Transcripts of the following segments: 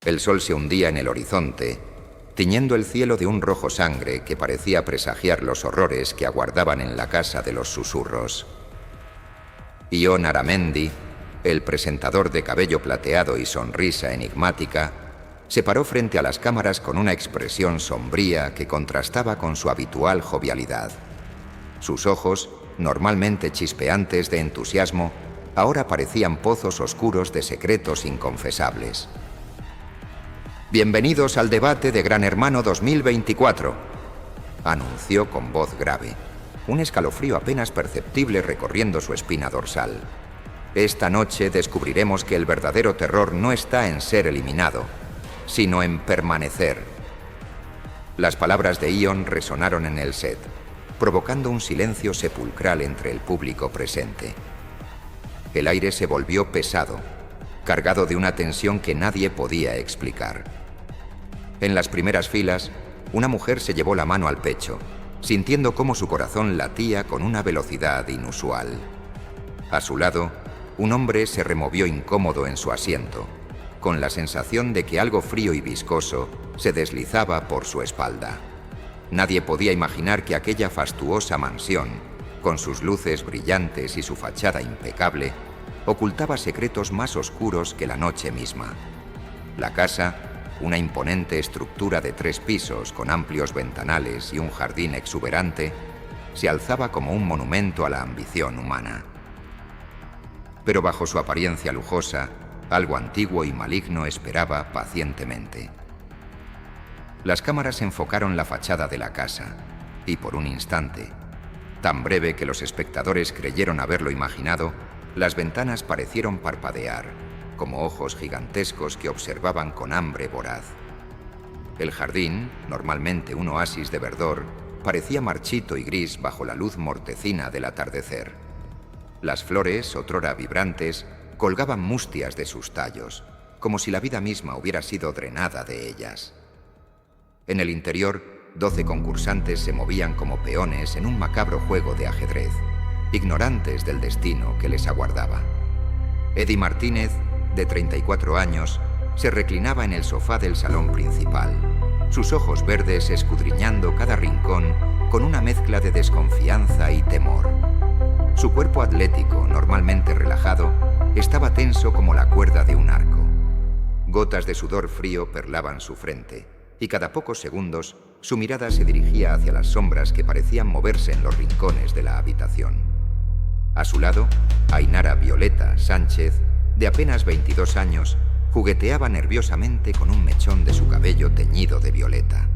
El sol se hundía en el horizonte, tiñendo el cielo de un rojo sangre que parecía presagiar los horrores que aguardaban en la casa de los susurros. Ion Aramendi, el presentador de cabello plateado y sonrisa enigmática, se paró frente a las cámaras con una expresión sombría que contrastaba con su habitual jovialidad. Sus ojos, normalmente chispeantes de entusiasmo, ahora parecían pozos oscuros de secretos inconfesables. «Bienvenidos al debate de Gran Hermano 2024», anunció con voz grave, un escalofrío apenas perceptible recorriendo su espina dorsal. «Esta noche descubriremos que el verdadero terror no está en ser eliminado, sino en permanecer». Las palabras de Ion resonaron en el set, provocando un silencio sepulcral entre el público presente. El aire se volvió pesado, cargado de una tensión que nadie podía explicar. En las primeras filas, una mujer se llevó la mano al pecho, sintiendo cómo su corazón latía con una velocidad inusual. A su lado, un hombre se removió incómodo en su asiento, con la sensación de que algo frío y viscoso se deslizaba por su espalda. Nadie podía imaginar que aquella fastuosa mansión, con sus luces brillantes y su fachada impecable, ocultaba secretos más oscuros que la noche misma. La casa, una imponente estructura de 3 pisos con amplios ventanales y un jardín exuberante, se alzaba como un monumento a la ambición humana. Pero bajo su apariencia lujosa, algo antiguo y maligno esperaba pacientemente. Las cámaras enfocaron la fachada de la casa, y por un instante, tan breve que los espectadores creyeron haberlo imaginado, las ventanas parecieron parpadear, como ojos gigantescos que observaban con hambre voraz. El jardín, normalmente un oasis de verdor, parecía marchito y gris bajo la luz mortecina del atardecer. Las flores, otrora vibrantes, colgaban mustias de sus tallos, como si la vida misma hubiera sido drenada de ellas. En el interior, 12 concursantes se movían como peones en un macabro juego de ajedrez, ignorantes del destino que les aguardaba. Eddie Martínez, de 34 años, se reclinaba en el sofá del salón principal, sus ojos verdes escudriñando cada rincón con una mezcla de desconfianza y temor. Su cuerpo atlético, normalmente relajado, estaba tenso como la cuerda de un arco. Gotas de sudor frío perlaban su frente, y cada pocos segundos su mirada se dirigía hacia las sombras que parecían moverse en los rincones de la habitación. A su lado, Ainara Violeta Sánchez, de apenas 22 años, jugueteaba nerviosamente con un mechón de su cabello teñido de violeta.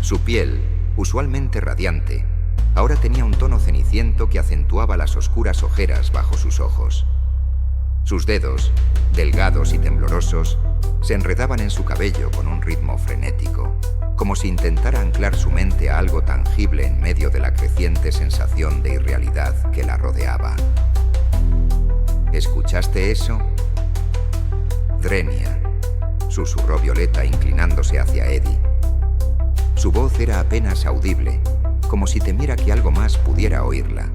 Su piel, usualmente radiante, ahora tenía un tono ceniciento que acentuaba las oscuras ojeras bajo sus ojos. Sus dedos, delgados y temblorosos, se enredaban en su cabello con un ritmo frenético, como si intentara anclar su mente a algo tangible en medio de la creciente sensación de irrealidad que la rodeaba. ¿Escuchaste eso? Drenia, susurró Violeta inclinándose hacia Eddie. Su voz era apenas audible, como si temiera que algo más pudiera oírla.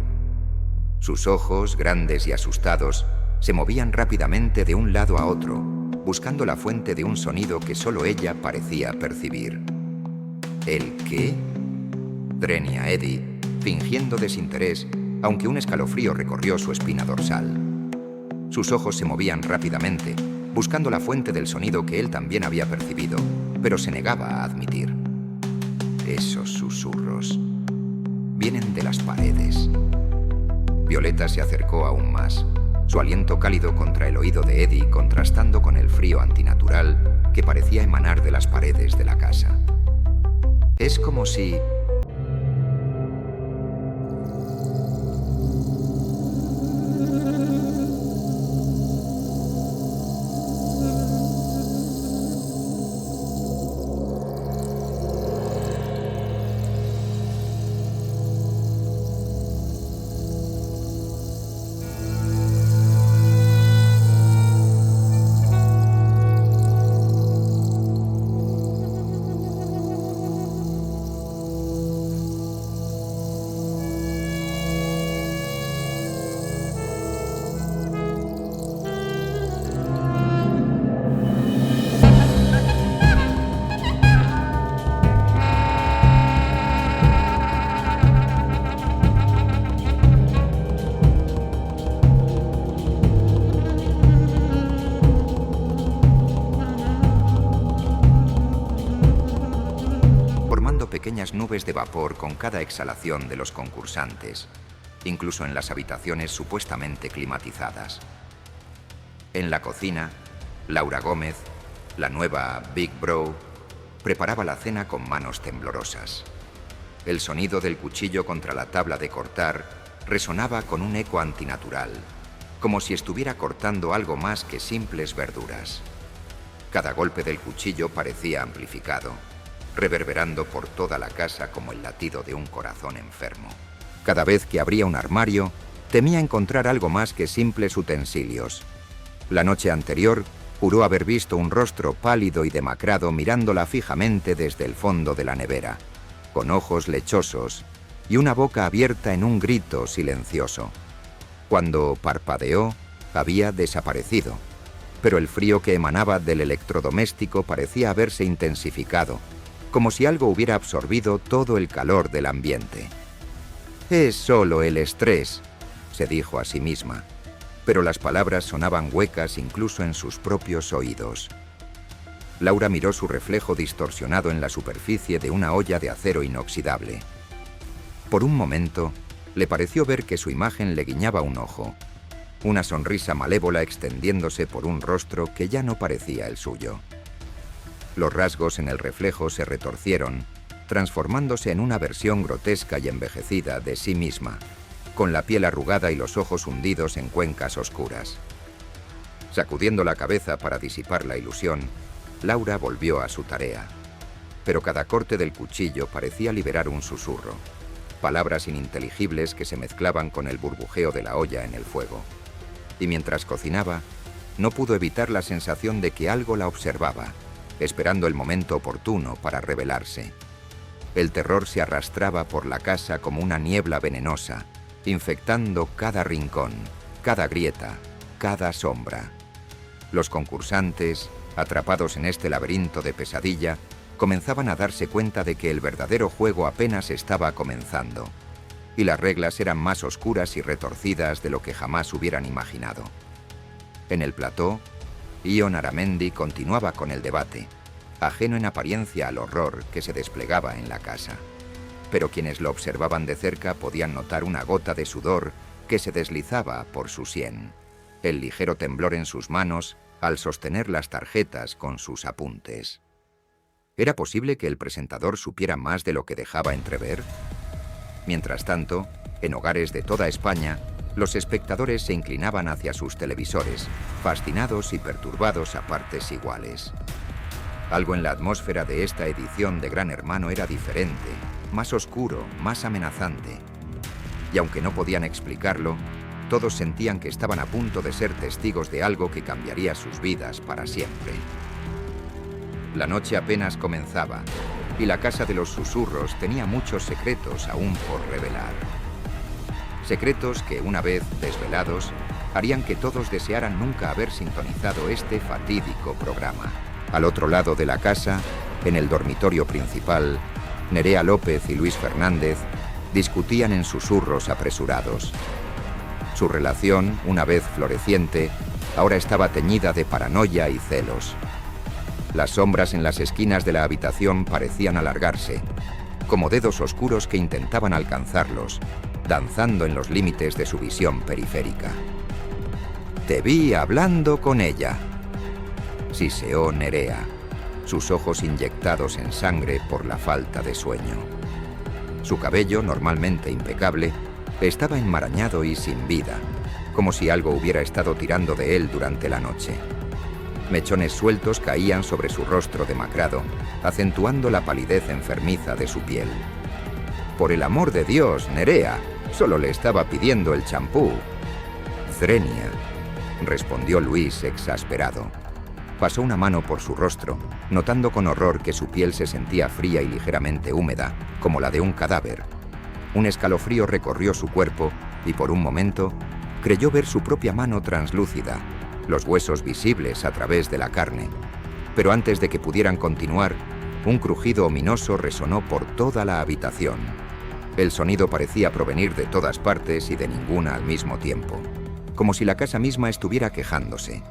Sus ojos, grandes y asustados, se movían rápidamente de un lado a otro, buscando la fuente de un sonido que solo ella parecía percibir. ¿El qué? Drenia Eddie, fingiendo desinterés, aunque un escalofrío recorrió su espina dorsal. Sus ojos se movían rápidamente, buscando la fuente del sonido que él también había percibido, pero se negaba a admitir. Esos susurros vienen de las paredes. Violeta se acercó aún más, su aliento cálido contra el oído de Eddie contrastando con el frío antinatural que parecía emanar de las paredes de la casa. Es como si... pequeñas nubes de vapor con cada exhalación de los concursantes, incluso en las habitaciones supuestamente climatizadas. En la cocina, Laura Gómez, la nueva Big Bro, preparaba la cena con manos temblorosas. El sonido del cuchillo contra la tabla de cortar resonaba con un eco antinatural, como si estuviera cortando algo más que simples verduras. Cada golpe del cuchillo parecía amplificado, reverberando por toda la casa como el latido de un corazón enfermo. Cada vez que abría un armario, temía encontrar algo más que simples utensilios. La noche anterior, juró haber visto un rostro pálido y demacrado mirándola fijamente desde el fondo de la nevera, con ojos lechosos y una boca abierta en un grito silencioso. Cuando parpadeó, había desaparecido, pero el frío que emanaba del electrodoméstico parecía haberse intensificado, como si algo hubiera absorbido todo el calor del ambiente. «Es solo el estrés», se dijo a sí misma, pero las palabras sonaban huecas incluso en sus propios oídos. Laura miró su reflejo distorsionado en la superficie de una olla de acero inoxidable. Por un momento, le pareció ver que su imagen le guiñaba un ojo, una sonrisa malévola extendiéndose por un rostro que ya no parecía el suyo. Los rasgos en el reflejo se retorcieron, transformándose en una versión grotesca y envejecida de sí misma, con la piel arrugada y los ojos hundidos en cuencas oscuras. Sacudiendo la cabeza para disipar la ilusión, Laura volvió a su tarea. Pero cada corte del cuchillo parecía liberar un susurro, palabras ininteligibles que se mezclaban con el burbujeo de la olla en el fuego. Y mientras cocinaba, no pudo evitar la sensación de que algo la observaba, esperando el momento oportuno para revelarse. El terror se arrastraba por la casa como una niebla venenosa, infectando cada rincón, cada grieta, cada sombra. Los concursantes, atrapados en este laberinto de pesadilla, comenzaban a darse cuenta de que el verdadero juego apenas estaba comenzando, y las reglas eran más oscuras y retorcidas de lo que jamás hubieran imaginado. En el plató, Ion Aramendi continuaba con el debate, ajeno en apariencia al horror que se desplegaba en la casa. Pero quienes lo observaban de cerca podían notar una gota de sudor que se deslizaba por su sien, el ligero temblor en sus manos al sostener las tarjetas con sus apuntes. ¿Era posible que el presentador supiera más de lo que dejaba entrever? Mientras tanto, en hogares de toda España, los espectadores se inclinaban hacia sus televisores, fascinados y perturbados a partes iguales. Algo en la atmósfera de esta edición de Gran Hermano era diferente, más oscuro, más amenazante. Y aunque no podían explicarlo, todos sentían que estaban a punto de ser testigos de algo que cambiaría sus vidas para siempre. La noche apenas comenzaba, y la Casa de los Susurros tenía muchos secretos aún por revelar. Secretos que, una vez desvelados, harían que todos desearan nunca haber sintonizado este fatídico programa. Al otro lado de la casa, en el dormitorio principal, Nerea López y Luis Fernández discutían en susurros apresurados. Su relación, una vez floreciente, ahora estaba teñida de paranoia y celos. Las sombras en las esquinas de la habitación parecían alargarse, como dedos oscuros que intentaban alcanzarlos, danzando en los límites de su visión periférica. «Te vi hablando con ella», siseó Nerea, sus ojos inyectados en sangre por la falta de sueño. Su cabello, normalmente impecable, estaba enmarañado y sin vida, como si algo hubiera estado tirando de él durante la noche. Mechones sueltos caían sobre su rostro demacrado, acentuando la palidez enfermiza de su piel. «Por el amor de Dios, Nerea, solo le estaba pidiendo el champú». «Zrenia», respondió Luis exasperado. Pasó una mano por su rostro, notando con horror que su piel se sentía fría y ligeramente húmeda, como la de un cadáver. Un escalofrío recorrió su cuerpo y por un momento creyó ver su propia mano translúcida, los huesos visibles a través de la carne. Pero antes de que pudieran continuar, un crujido ominoso resonó por toda la habitación. El sonido parecía provenir de todas partes y de ninguna al mismo tiempo, como si la casa misma estuviera quejándose.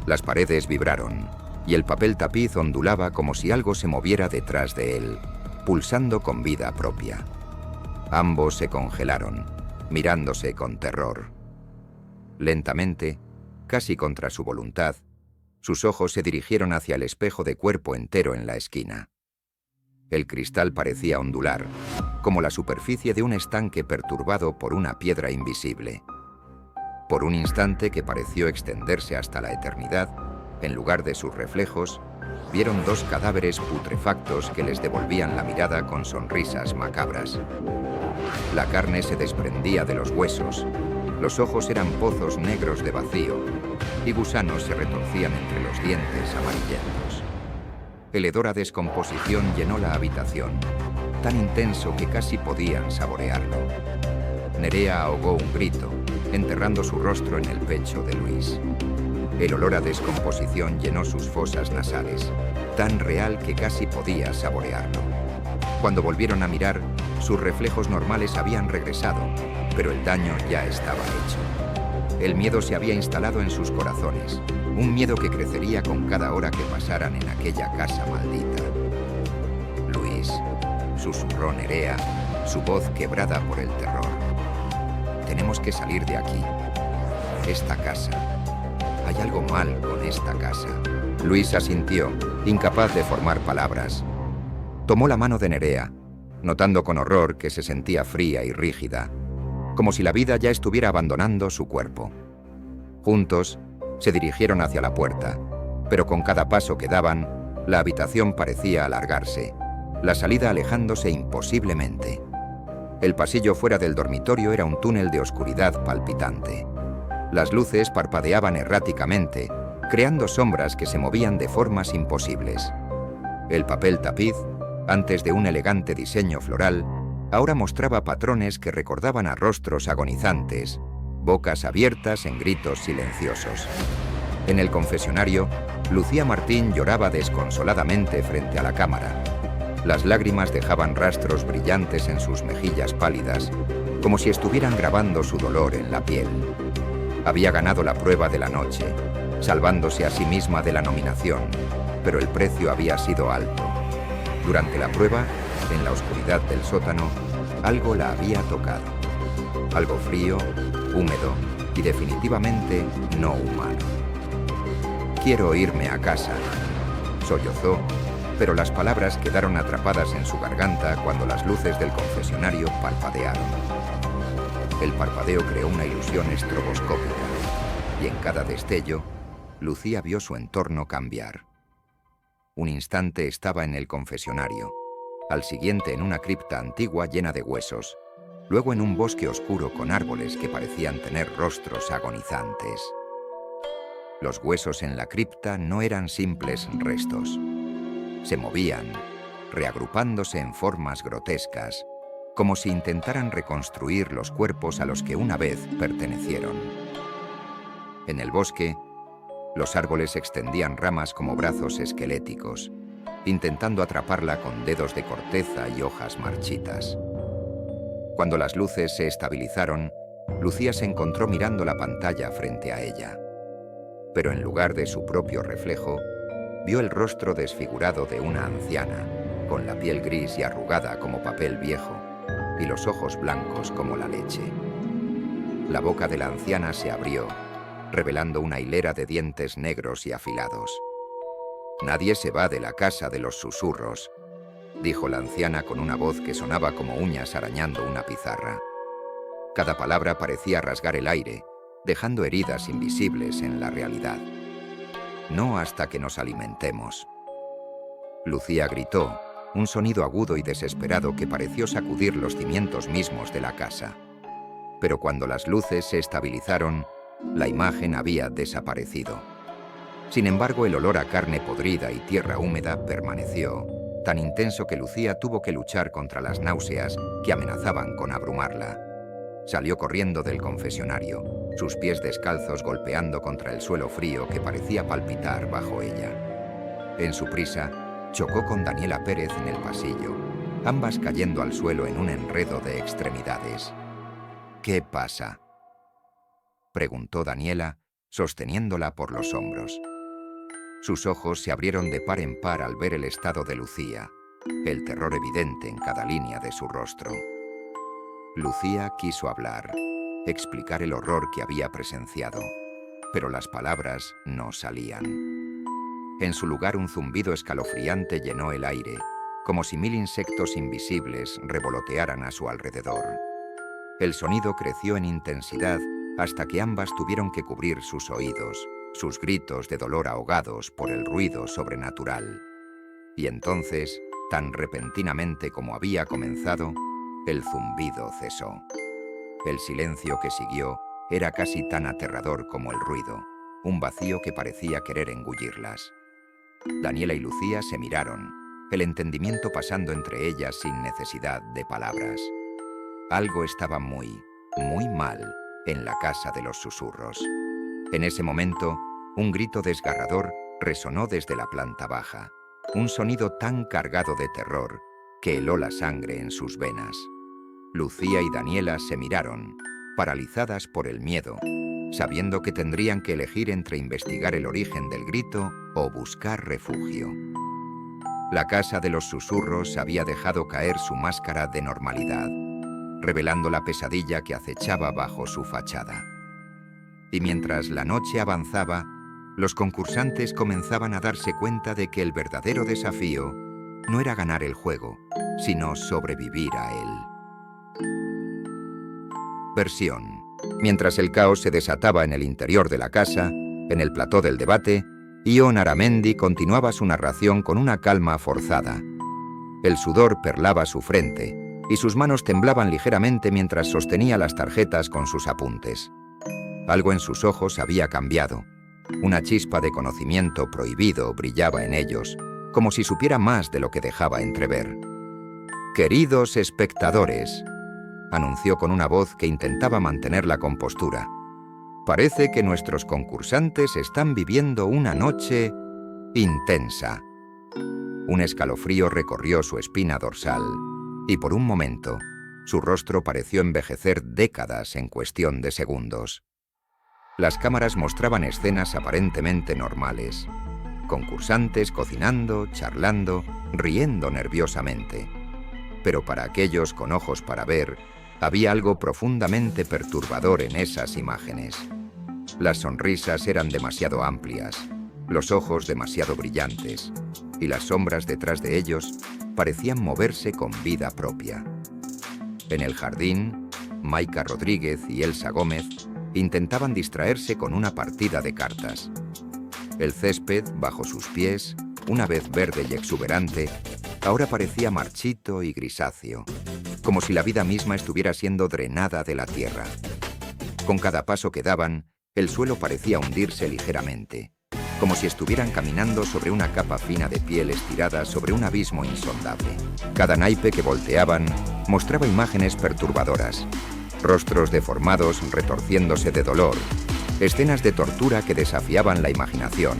Las paredes vibraron, y el papel tapiz ondulaba como si algo se moviera detrás de él, pulsando con vida propia. Ambos se congelaron, mirándose con terror. Lentamente, casi contra su voluntad, sus ojos se dirigieron hacia el espejo de cuerpo entero en la esquina. El cristal parecía ondular, como la superficie de un estanque perturbado por una piedra invisible. Por un instante que pareció extenderse hasta la eternidad, en lugar de sus reflejos, vieron dos cadáveres putrefactos que les devolvían la mirada con sonrisas macabras. La carne se desprendía de los huesos, los ojos eran pozos negros de vacío y gusanos se retorcían entre los dientes amarillentos. El hedor a descomposición llenó la habitación, tan intenso que casi podían saborearlo. Nerea ahogó un grito, enterrando su rostro en el pecho de Luis. El olor a descomposición llenó sus fosas nasales, tan real que casi podía saborearlo. Cuando volvieron a mirar, sus reflejos normales habían regresado, pero el daño ya estaba hecho. El miedo se había instalado en sus corazones, un miedo que crecería con cada hora que pasaran en aquella casa maldita. Luis, susurró Nerea, su voz quebrada por el terror. Tenemos que salir de aquí. Esta casa. Hay algo mal con esta casa. Luis asintió, incapaz de formar palabras. Tomó la mano de Nerea, notando con horror que se sentía fría y rígida, como si la vida ya estuviera abandonando su cuerpo. Juntos, se dirigieron hacia la puerta, pero con cada paso que daban, la habitación parecía alargarse, la salida alejándose imposiblemente. El pasillo fuera del dormitorio era un túnel de oscuridad palpitante. Las luces parpadeaban erráticamente, creando sombras que se movían de formas imposibles. El papel tapiz, antes de un elegante diseño floral, ahora mostraba patrones que recordaban a rostros agonizantes, bocas abiertas en gritos silenciosos. En el confesionario, Lucía Martín lloraba desconsoladamente frente a la cámara. Las lágrimas dejaban rastros brillantes en sus mejillas pálidas, como si estuvieran grabando su dolor en la piel. Había ganado la prueba de la noche, salvándose a sí misma de la nominación, pero el precio había sido alto. Durante la prueba, en la oscuridad del sótano, algo la había tocado. Algo frío, húmedo y definitivamente no humano. Quiero irme a casa, sollozó, pero las palabras quedaron atrapadas en su garganta cuando las luces del confesionario parpadearon. El parpadeo creó una ilusión estroboscópica, y en cada destello, Lucía vio su entorno cambiar. Un instante estaba en el confesionario, al siguiente en una cripta antigua llena de huesos, luego en un bosque oscuro con árboles que parecían tener rostros agonizantes. Los huesos en la cripta no eran simples restos. Se movían, reagrupándose en formas grotescas, como si intentaran reconstruir los cuerpos a los que una vez pertenecieron. En el bosque, los árboles extendían ramas como brazos esqueléticos, intentando atraparla con dedos de corteza y hojas marchitas. Cuando las luces se estabilizaron, Lucía se encontró mirando la pantalla frente a ella. Pero en lugar de su propio reflejo, vio el rostro desfigurado de una anciana, con la piel gris y arrugada como papel viejo, y los ojos blancos como la leche. La boca de la anciana se abrió, revelando una hilera de dientes negros y afilados. «Nadie se va de la casa de los susurros», dijo la anciana con una voz que sonaba como uñas arañando una pizarra. Cada palabra parecía rasgar el aire, dejando heridas invisibles en la realidad. «No hasta que nos alimentemos». Lucía gritó, un sonido agudo y desesperado que pareció sacudir los cimientos mismos de la casa. Pero cuando las luces se estabilizaron, la imagen había desaparecido. Sin embargo, el olor a carne podrida y tierra húmeda permaneció, tan intenso que Lucía tuvo que luchar contra las náuseas que amenazaban con abrumarla. Salió corriendo del confesionario, sus pies descalzos golpeando contra el suelo frío que parecía palpitar bajo ella. En su prisa, chocó con Daniela Pérez en el pasillo, ambas cayendo al suelo en un enredo de extremidades. «¿Qué pasa?», preguntó Daniela, sosteniéndola por los hombros. Sus ojos se abrieron de par en par al ver el estado de Lucía, el terror evidente en cada línea de su rostro. Lucía quiso hablar, explicar el horror que había presenciado, pero las palabras no salían. En su lugar, un zumbido escalofriante llenó el aire, como si 1000 insectos invisibles revolotearan a su alrededor. El sonido creció en intensidad hasta que ambas tuvieron que cubrir sus oídos, sus gritos de dolor ahogados por el ruido sobrenatural. Y entonces, tan repentinamente como había comenzado, el zumbido cesó. El silencio que siguió era casi tan aterrador como el ruido, un vacío que parecía querer engullirlas. Daniela y Lucía se miraron, el entendimiento pasando entre ellas sin necesidad de palabras. Algo estaba muy mal en la casa de los susurros. En ese momento, un grito desgarrador resonó desde la planta baja, un sonido tan cargado de terror que heló la sangre en sus venas. Lucía y Daniela se miraron, paralizadas por el miedo, sabiendo que tendrían que elegir entre investigar el origen del grito o buscar refugio. La casa de los susurros había dejado caer su máscara de normalidad, revelando la pesadilla que acechaba bajo su fachada. Y mientras la noche avanzaba, los concursantes comenzaban a darse cuenta de que el verdadero desafío no era ganar el juego, sino sobrevivir a él. Versión. Mientras el caos se desataba en el interior de la casa, en el plató del debate, Ion Aramendi continuaba su narración con una calma forzada. El sudor perlaba su frente y sus manos temblaban ligeramente mientras sostenía las tarjetas con sus apuntes. Algo en sus ojos había cambiado. Una chispa de conocimiento prohibido brillaba en ellos, como si supiera más de lo que dejaba entrever. «Queridos espectadores», anunció con una voz que intentaba mantener la compostura, «parece que nuestros concursantes están viviendo una noche intensa». Un escalofrío recorrió su espina dorsal y por un momento su rostro pareció envejecer décadas en cuestión de segundos. Las cámaras mostraban escenas aparentemente normales. Concursantes cocinando, charlando, riendo nerviosamente. Pero para aquellos con ojos para ver, había algo profundamente perturbador en esas imágenes. Las sonrisas eran demasiado amplias, los ojos demasiado brillantes, y las sombras detrás de ellos parecían moverse con vida propia. En el jardín, Maika Rodríguez y Elsa Gómez intentaban distraerse con una partida de cartas. El césped, bajo sus pies, una vez verde y exuberante, ahora parecía marchito y grisáceo, como si la vida misma estuviera siendo drenada de la tierra. Con cada paso que daban, el suelo parecía hundirse ligeramente, como si estuvieran caminando sobre una capa fina de piel estirada sobre un abismo insondable. Cada naipe que volteaban mostraba imágenes perturbadoras, rostros deformados retorciéndose de dolor, escenas de tortura que desafiaban la imaginación,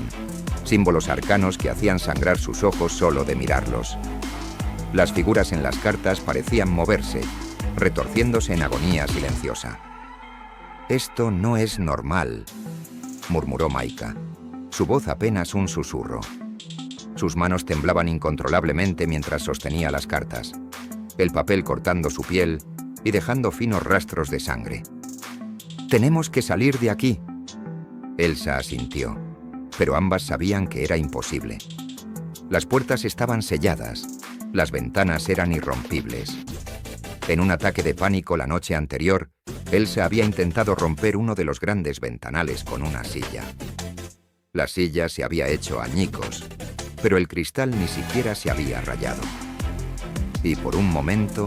símbolos arcanos que hacían sangrar sus ojos solo de mirarlos. Las figuras en las cartas parecían moverse, retorciéndose en agonía silenciosa. «Esto no es normal», murmuró Maika, su voz apenas un susurro. Sus manos temblaban incontrolablemente mientras sostenía las cartas, el papel cortando su piel y dejando finos rastros de sangre. «Tenemos que salir de aquí». Elsa asintió, pero ambas sabían que era imposible. Las puertas estaban selladas, las ventanas eran irrompibles. En un ataque de pánico la noche anterior, Elsa había intentado romper uno de los grandes ventanales con una silla. La silla se había hecho añicos, pero el cristal ni siquiera se había rayado. Y por un momento,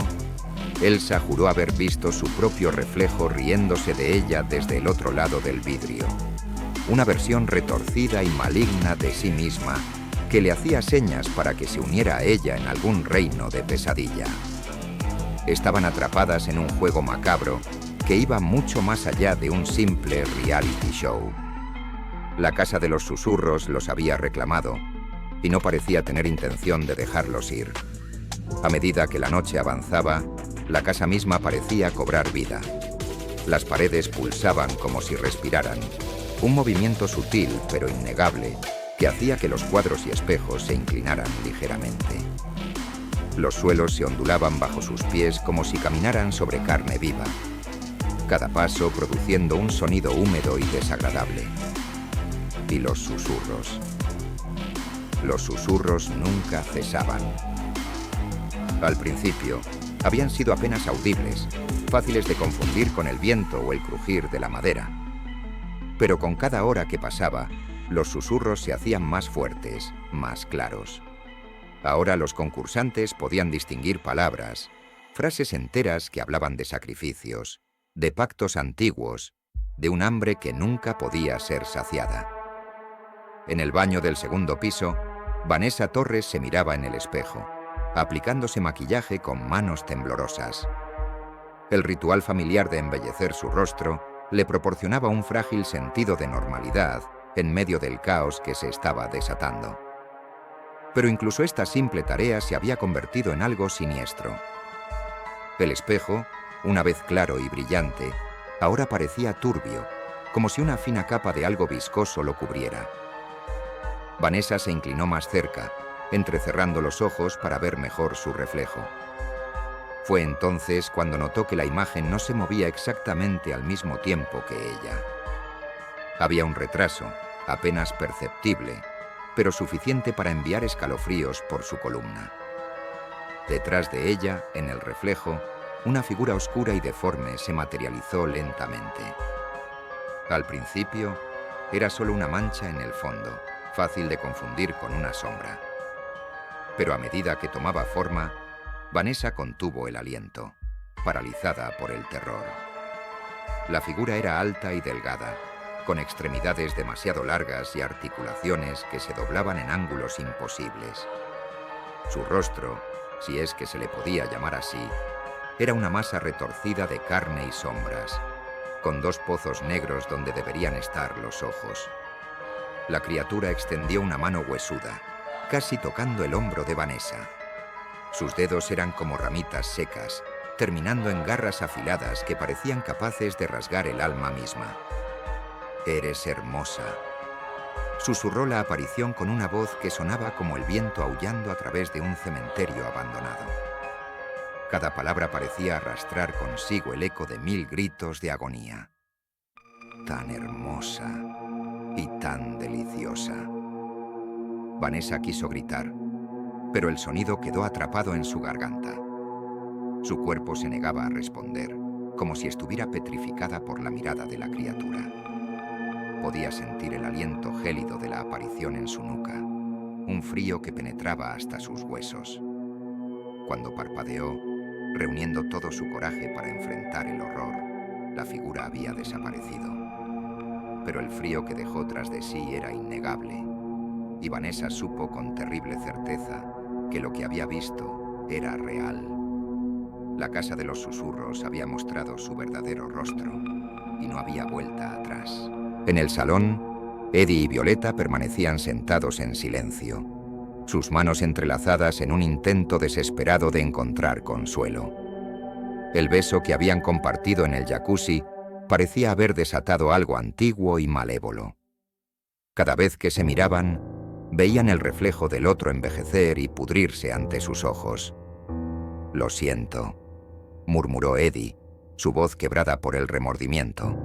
Elsa juró haber visto su propio reflejo riéndose de ella desde el otro lado del vidrio. Una versión retorcida y maligna de sí misma que le hacía señas para que se uniera a ella en algún reino de pesadilla. Estaban atrapadas en un juego macabro que iba mucho más allá de un simple reality show. La casa de los susurros los había reclamado y no parecía tener intención de dejarlos ir. A medida que la noche avanzaba, la casa misma parecía cobrar vida. Las paredes pulsaban como si respiraran, un movimiento sutil pero innegable que hacía que los cuadros y espejos se inclinaran ligeramente. Los suelos se ondulaban bajo sus pies como si caminaran sobre carne viva, cada paso produciendo un sonido húmedo y desagradable. Y los susurros. Los susurros nunca cesaban. Al principio, habían sido apenas audibles, fáciles de confundir con el viento o el crujir de la madera. Pero con cada hora que pasaba, los susurros se hacían más fuertes, más claros. Ahora los concursantes podían distinguir palabras, frases enteras que hablaban de sacrificios, de pactos antiguos, de un hambre que nunca podía ser saciada. En el baño del segundo piso, Vanessa Torres se miraba en el espejo, aplicándose maquillaje con manos temblorosas. El ritual familiar de embellecer su rostro le proporcionaba un frágil sentido de normalidad en medio del caos que se estaba desatando. Pero incluso esta simple tarea se había convertido en algo siniestro. El espejo, una vez claro y brillante, ahora parecía turbio, como si una fina capa de algo viscoso lo cubriera. Vanessa se inclinó más cerca, entrecerrando los ojos para ver mejor su reflejo. Fue entonces cuando notó que la imagen no se movía exactamente al mismo tiempo que ella. Había un retraso, apenas perceptible, pero suficiente para enviar escalofríos por su columna. Detrás de ella, en el reflejo, una figura oscura y deforme se materializó lentamente. Al principio, era solo una mancha en el fondo, fácil de confundir con una sombra. Pero a medida que tomaba forma, Vanessa contuvo el aliento, paralizada por el terror. La figura era alta y delgada, con extremidades demasiado largas y articulaciones que se doblaban en ángulos imposibles. Su rostro, si es que se le podía llamar así, era una masa retorcida de carne y sombras, con dos pozos negros donde deberían estar los ojos. La criatura extendió una mano huesuda, casi tocando el hombro de Vanessa. Sus dedos eran como ramitas secas, terminando en garras afiladas que parecían capaces de rasgar el alma misma. «Eres hermosa», susurró la aparición con una voz que sonaba como el viento aullando a través de un cementerio abandonado. Cada palabra parecía arrastrar consigo el eco de 1000 gritos de agonía. «Tan hermosa y tan deliciosa». Vanessa quiso gritar, pero el sonido quedó atrapado en su garganta. Su cuerpo se negaba a responder, como si estuviera petrificada por la mirada de la criatura. Podía sentir el aliento gélido de la aparición en su nuca, un frío que penetraba hasta sus huesos. Cuando parpadeó, reuniendo todo su coraje para enfrentar el horror, la figura había desaparecido. Pero el frío que dejó tras de sí era innegable, y Vanessa supo con terrible certeza que lo que había visto era real. La casa de los susurros había mostrado su verdadero rostro, y no había vuelta atrás. En el salón, Eddie y Violeta permanecían sentados en silencio, sus manos entrelazadas en un intento desesperado de encontrar consuelo. El beso que habían compartido en el jacuzzi parecía haber desatado algo antiguo y malévolo. Cada vez que se miraban, veían el reflejo del otro envejecer y pudrirse ante sus ojos. «Lo siento», murmuró Eddie, su voz quebrada por el remordimiento.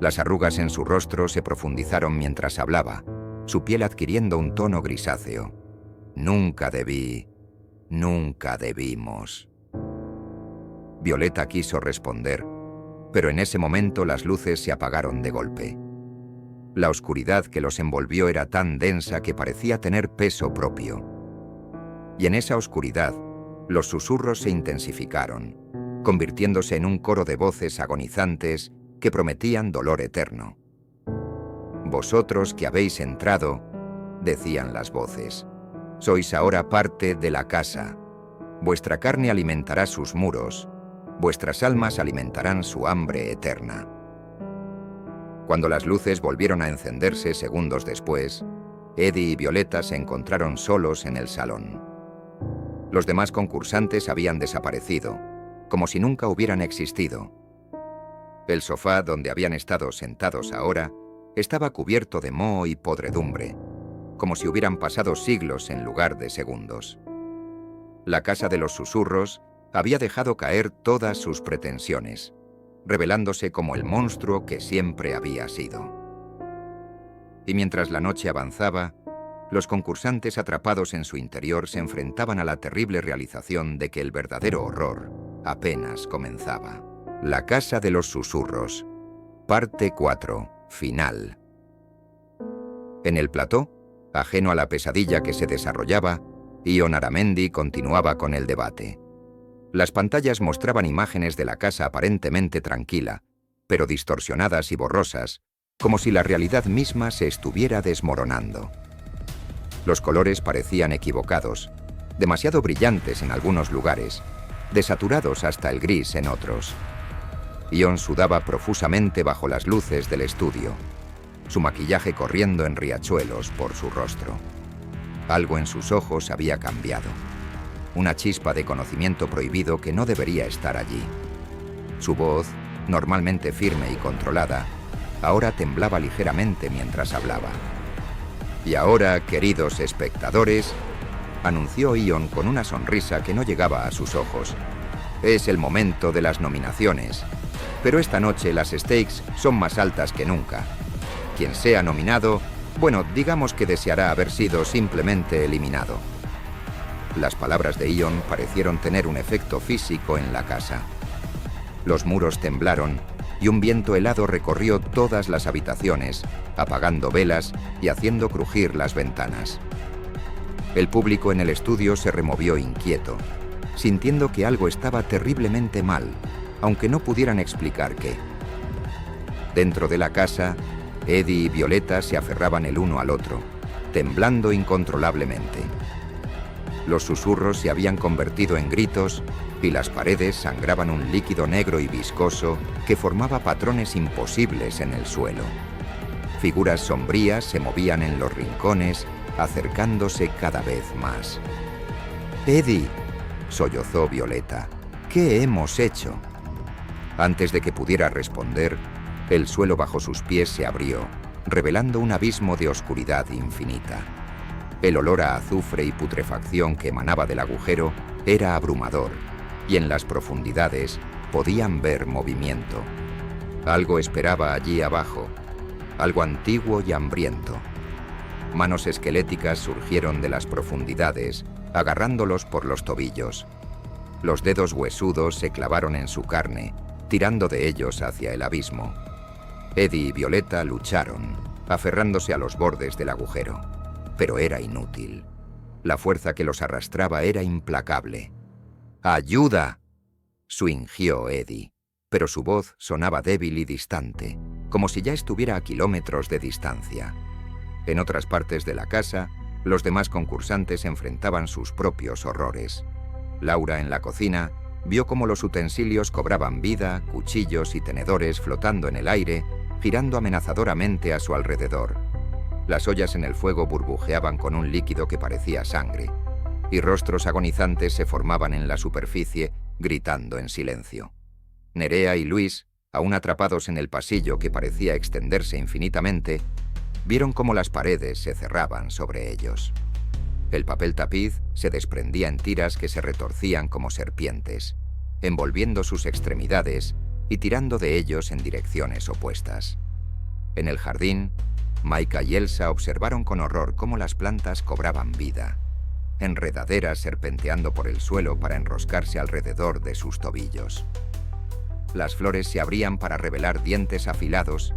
Las arrugas en su rostro se profundizaron mientras hablaba, su piel adquiriendo un tono grisáceo. «Nunca debimos». Violeta quiso responder, pero en ese momento las luces se apagaron de golpe. La oscuridad que los envolvió era tan densa que parecía tener peso propio. Y en esa oscuridad, los susurros se intensificaron, convirtiéndose en un coro de voces agonizantes que prometían dolor eterno. «Vosotros que habéis entrado», decían las voces, «sois ahora parte de la casa. Vuestra carne alimentará sus muros, vuestras almas alimentarán su hambre eterna». Cuando las luces volvieron a encenderse segundos después, Eddie y Violeta se encontraron solos en el salón. Los demás concursantes habían desaparecido, como si nunca hubieran existido. El sofá donde habían estado sentados ahora estaba cubierto de moho y podredumbre, como si hubieran pasado siglos en lugar de segundos. La Casa de los Susurros había dejado caer todas sus pretensiones, revelándose como el monstruo que siempre había sido. Y mientras la noche avanzaba, los concursantes atrapados en su interior se enfrentaban a la terrible realización de que el verdadero horror apenas comenzaba. La Casa de los Susurros, parte 4, final. En el plató, ajeno a la pesadilla que se desarrollaba, Ion Aramendi continuaba con el debate. Las pantallas mostraban imágenes de la casa aparentemente tranquila, pero distorsionadas y borrosas, como si la realidad misma se estuviera desmoronando. Los colores parecían equivocados, demasiado brillantes en algunos lugares, desaturados hasta el gris en otros. Ion sudaba profusamente bajo las luces del estudio, su maquillaje corriendo en riachuelos por su rostro. Algo en sus ojos había cambiado, una chispa de conocimiento prohibido que no debería estar allí. Su voz, normalmente firme y controlada, ahora temblaba ligeramente mientras hablaba. Y ahora, queridos espectadores, anunció Ion con una sonrisa que no llegaba a sus ojos, es el momento de las nominaciones, pero esta noche las stakes son más altas que nunca. Quien sea nominado, bueno, digamos que deseará haber sido simplemente eliminado. Las palabras de Ion parecieron tener un efecto físico en la casa. Los muros temblaron y un viento helado recorrió todas las habitaciones, apagando velas y haciendo crujir las ventanas. El público en el estudio se removió inquieto, sintiendo que algo estaba terriblemente mal, aunque no pudieran explicar qué. Dentro de la casa, Eddie y Violeta se aferraban el uno al otro, temblando incontrolablemente. Los susurros se habían convertido en gritos y las paredes sangraban un líquido negro y viscoso que formaba patrones imposibles en el suelo. Figuras sombrías se movían en los rincones, acercándose cada vez más. «Eddie», sollozó Violeta, «¿qué hemos hecho?». Antes de que pudiera responder, el suelo bajo sus pies se abrió, revelando un abismo de oscuridad infinita. El olor a azufre y putrefacción que emanaba del agujero era abrumador, y en las profundidades podían ver movimiento. Algo esperaba allí abajo, algo antiguo y hambriento. Manos esqueléticas surgieron de las profundidades, agarrándolos por los tobillos. Los dedos huesudos se clavaron en su carne, tirando de ellos hacia el abismo. Eddie y Violeta lucharon, aferrándose a los bordes del agujero, pero era inútil. La fuerza que los arrastraba era implacable. «¡Ayuda!», suingió Eddie, pero su voz sonaba débil y distante, como si ya estuviera a kilómetros de distancia. En otras partes de la casa, los demás concursantes enfrentaban sus propios horrores. Laura, en la cocina, vio cómo los utensilios cobraban vida, cuchillos y tenedores flotando en el aire, girando amenazadoramente a su alrededor. Las ollas en el fuego burbujeaban con un líquido que parecía sangre, y rostros agonizantes se formaban en la superficie, gritando en silencio. Nerea y Luis, aún atrapados en el pasillo que parecía extenderse infinitamente, vieron cómo las paredes se cerraban sobre ellos. El papel tapiz se desprendía en tiras que se retorcían como serpientes, envolviendo sus extremidades y tirando de ellos en direcciones opuestas. En el jardín, Maika y Elsa observaron con horror cómo las plantas cobraban vida, enredaderas serpenteando por el suelo para enroscarse alrededor de sus tobillos. Las flores se abrían para revelar dientes afilados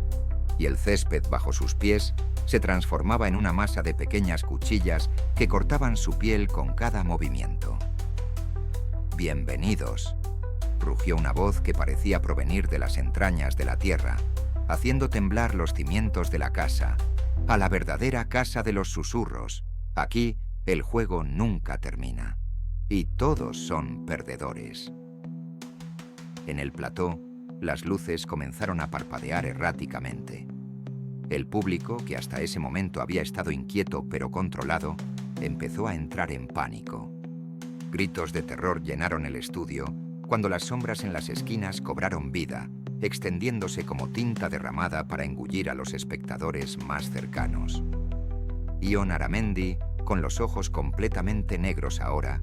y el césped bajo sus pies se transformaba en una masa de pequeñas cuchillas que cortaban su piel con cada movimiento. «Bienvenidos», rugió una voz que parecía provenir de las entrañas de la tierra, haciendo temblar los cimientos de la casa, «a la verdadera Casa de los Susurros. Aquí el juego nunca termina, y todos son perdedores». En el plató, las luces comenzaron a parpadear erráticamente. El público, que hasta ese momento había estado inquieto pero controlado, empezó a entrar en pánico. Gritos de terror llenaron el estudio cuando las sombras en las esquinas cobraron vida, extendiéndose como tinta derramada para engullir a los espectadores más cercanos. Ion Aramendi, con los ojos completamente negros ahora,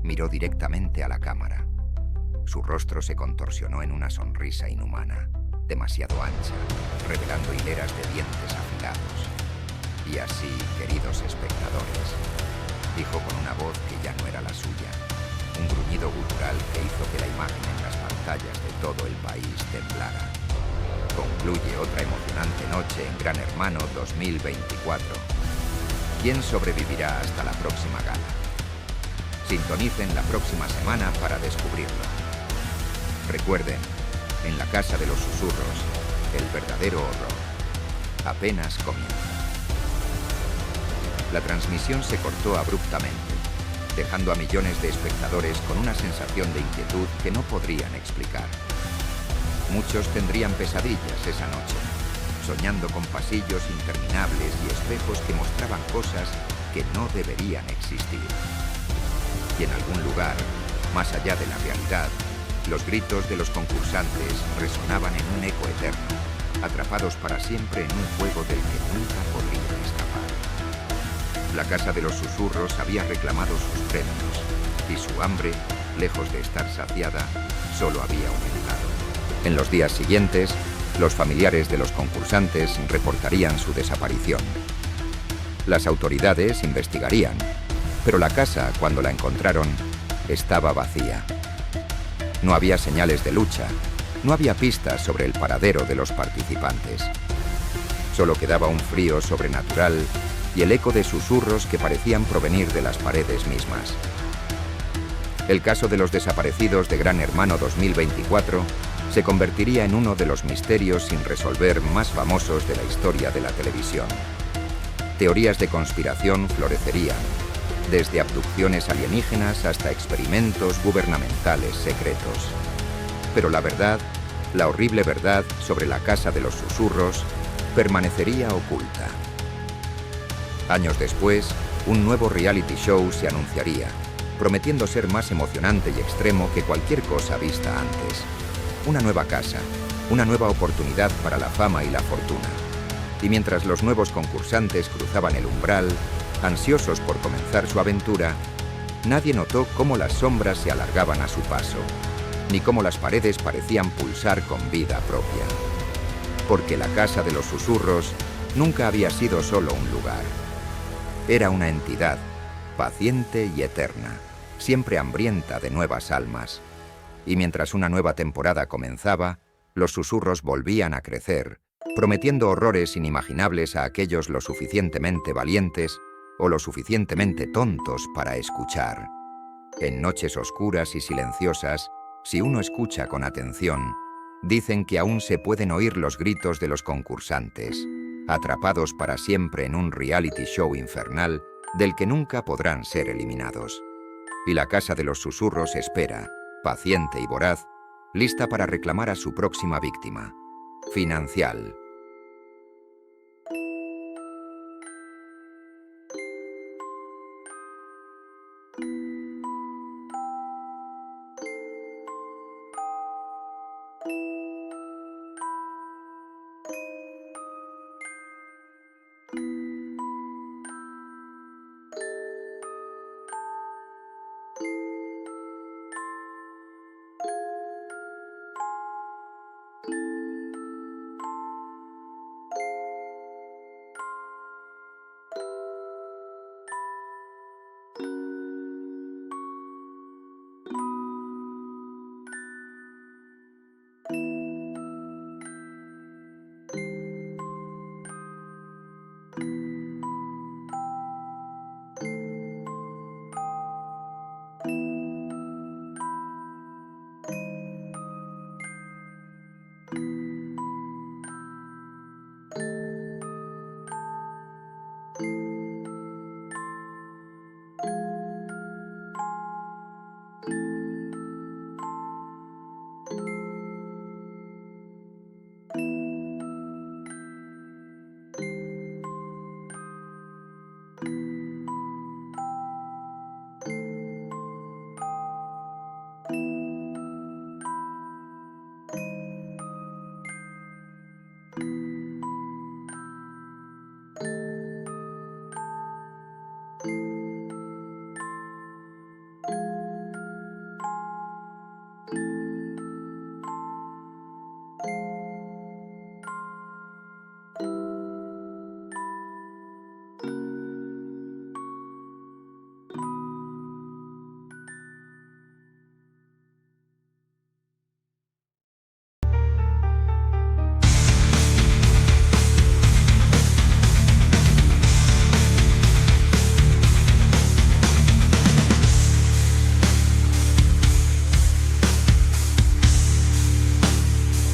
miró directamente a la cámara. Su rostro se contorsionó en una sonrisa inhumana, demasiado ancha, revelando hileras de dientes afilados. Y así, queridos espectadores, dijo con una voz que ya no era la suya, un gruñido gutural que hizo que la imagen en las pantallas de todo el país temblara. Concluye otra emocionante noche en Gran Hermano 2024. ¿Quién sobrevivirá hasta la próxima gala? Sintonicen la próxima semana para descubrirlo. Recuerden, en la Casa de los Susurros, el verdadero horror apenas comienza. La transmisión se cortó abruptamente, dejando a millones de espectadores con una sensación de inquietud que no podrían explicar. Muchos tendrían pesadillas esa noche, soñando con pasillos interminables y espejos que mostraban cosas que no deberían existir. Y en algún lugar, más allá de la realidad, los gritos de los concursantes resonaban en un eco eterno, atrapados para siempre en un juego del que nunca podrían escapar. La Casa de los Susurros había reclamado sus premios, y su hambre, lejos de estar saciada, solo había aumentado. En los días siguientes, los familiares de los concursantes reportarían su desaparición. Las autoridades investigarían, pero la casa, cuando la encontraron, estaba vacía. No había señales de lucha, no había pistas sobre el paradero de los participantes. Solo quedaba un frío sobrenatural y el eco de susurros que parecían provenir de las paredes mismas. El caso de los desaparecidos de Gran Hermano 2024 se convertiría en uno de los misterios sin resolver más famosos de la historia de la televisión. Teorías de conspiración florecerían, desde abducciones alienígenas hasta experimentos gubernamentales secretos. Pero la verdad, la horrible verdad sobre la Casa de los Susurros, permanecería oculta. Años después, un nuevo reality show se anunciaría, prometiendo ser más emocionante y extremo que cualquier cosa vista antes. Una nueva casa, una nueva oportunidad para la fama y la fortuna. Y mientras los nuevos concursantes cruzaban el umbral, ansiosos por comenzar su aventura, nadie notó cómo las sombras se alargaban a su paso, ni cómo las paredes parecían pulsar con vida propia. Porque la Casa de los Susurros nunca había sido solo un lugar. Era una entidad, paciente y eterna, siempre hambrienta de nuevas almas. Y mientras una nueva temporada comenzaba, los susurros volvían a crecer, prometiendo horrores inimaginables a aquellos lo suficientemente valientes o lo suficientemente tontos para escuchar. En noches oscuras y silenciosas, si uno escucha con atención, dicen que aún se pueden oír los gritos de los concursantes, atrapados para siempre en un reality show infernal del que nunca podrán ser eliminados. Y la Casa de los Susurros espera, paciente y voraz, lista para reclamar a su próxima víctima. Financial.